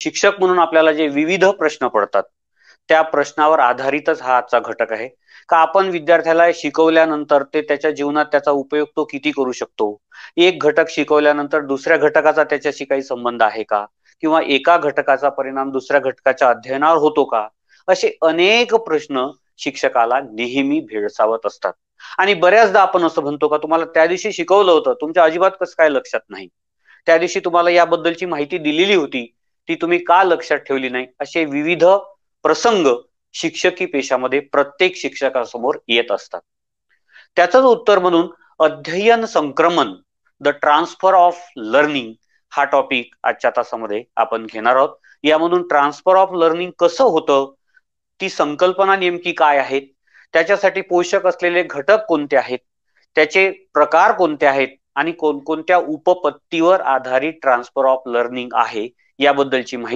शिक्षक म्हणून आपल्याला जे विविध प्रश्न पडतात त्या प्रश्नावर आधारितच हा आजचा घटक आहे का आपण विद्यार्थ्याला शिकवल्यानंतर ते त्याच्या जीवनात त्याचा उपयोग तो किती करू शकतो. एक घटक शिकवल्यानंतर दुसऱ्या घटकाचा त्याच्याशी काही संबंध आहे का, किंवा एका घटकाचा परिणाम दुसऱ्या घटकाच्या अध्ययनावर होतो का, असे अनेक प्रश्न शिक्षकाला नेहमी भेडसावत असतात. आणि बऱ्याचदा आपण असं म्हणतो का तुम्हाला त्या दिवशी शिकवलं होतं, तुमच्या अजिबात कसं काय लक्षात नाही, त्या दिवशी तुम्हाला याबद्दलची माहिती दिलेली होती, ती तुम्ही का लक्षात ठेवली नाही, असे विविध प्रसंग शिक्षकी पेशामध्ये प्रत्येक शिक्षकासमोर येत असतात. त्याचंच उत्तर म्हणून अध्ययन संक्रमण, द ट्रान्सफर ऑफ लर्निंग, हा टॉपिक आजच्या तासामध्ये आपण घेणार आहोत. यामधून ट्रान्सफर ऑफ लर्निंग कसं होतं, ती संकल्पना नेमकी काय आहेत, त्याच्यासाठी पोषक असलेले घटक कोणते आहेत, त्याचे प्रकार कोणते आहेत आणि कोणकोणत्या उपपत्तीवर आधारित ट्रान्सफर ऑफ लर्निंग आहे याबद्दलची माहिती